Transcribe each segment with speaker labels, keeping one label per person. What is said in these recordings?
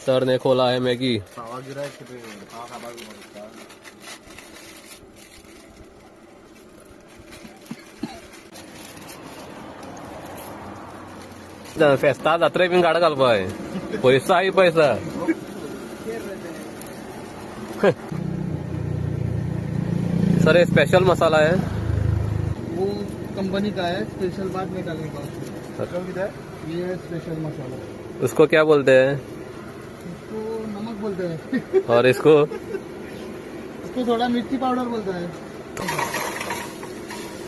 Speaker 1: Sir ने खोला है मैगी। फेस्ता जात्रे बीन गाड घालपाय पैसा ही पैसा। सर ये स्पेशल मसाला है,
Speaker 2: वो कंपनी का है, स्पेशल बाद में डालेगा। ये है स्पेशल मसाला।
Speaker 1: उसको क्या बोलते हैं?
Speaker 2: इसको नमक बोलते हैं।
Speaker 1: और इसको
Speaker 2: थोड़ा मिर्ची पाउडर बोलता है।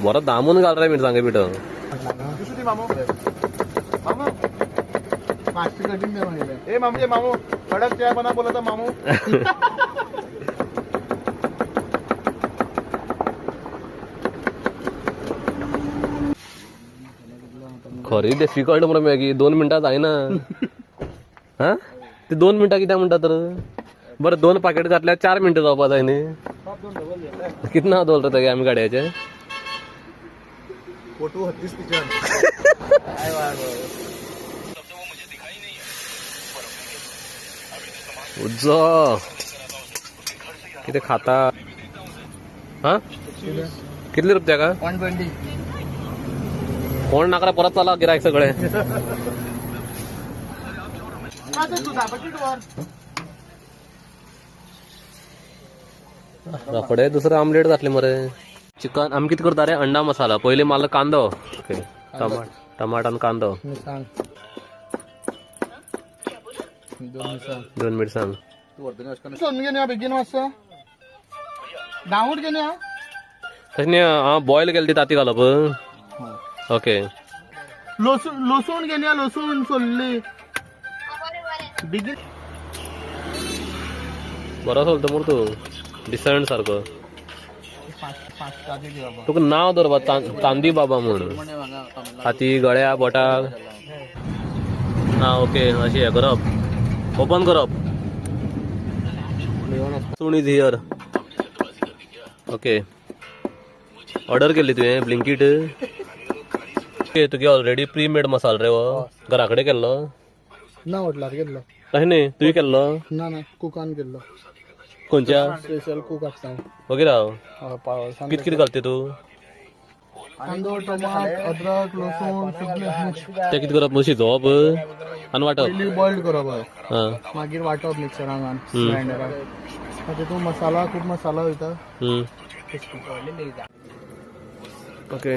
Speaker 1: बरं दामून घाल रे मिरसांगे पीठ।
Speaker 2: मास्टर कटिंग में मांगे
Speaker 3: ए मामू, मामू कडक चाय बना बोला था मामू।
Speaker 1: खरी डिफिकल्ट मग मॅगी 2 मिनिटात आहे ना। हा ते 2 मिनिटं किती म्हणतात तर बरं 2 पाकिट घातल्या 4 मिनिटं जाऊ आहे ना। कितना बोलतो की आम्ही गाड्याचे
Speaker 3: फोटो 36 पिक्चर।
Speaker 1: उज्जो किती खाता? हा किती रुपया का?
Speaker 2: 120।
Speaker 1: कोण नाकरा परत चाला गिरायक सगळे। रफडे दुसरं आमलेट घातले मरे। चिकन आम्ही किती करता रे? अंडा मसाला पहिले मला कांदो, ओके टमाट आणि कांदो, 2 मिरसांग
Speaker 2: बेगीन वाजता डाऊट घेणे
Speaker 1: तशने बॉईल केली ती ताती घालप। ओके
Speaker 2: लसूण घेणे, लसूण सोलले बेगीन।
Speaker 1: बरा सोलतो मग तू डिसंट सारखं। तुका नाव दर चांदी बाबा म्हणून हाती गळ्या बोटाक। हा ओके अशी हे करप, ओपन करप। Sony here. ओके ऑर्डर केली तुवें ब्लिंकिट? तुगे ऑलरेडी प्री मेड मसाला रे वो घरा कडेन केल्लो
Speaker 2: ना होटलार गेल्लो?
Speaker 1: तशें न्ही तुवें केल्लो?
Speaker 2: ना कुकान गेल्लो।
Speaker 1: खंयच्या?
Speaker 2: स्पेशल कुक आसता।
Speaker 1: ओके राव कित कितें घालता तू?
Speaker 2: कांदो, टमाट, अद्रक, लसूण सगळें
Speaker 1: ते कितें करप? मग शिजोवप आनी वांटप?
Speaker 2: पयलीं बॉईल करप हय,
Speaker 1: हां
Speaker 2: मागीर वांटप मिक्सरान ग्राइंडरान। तातूंत मसाला खूब मसाला वयता।
Speaker 1: ओके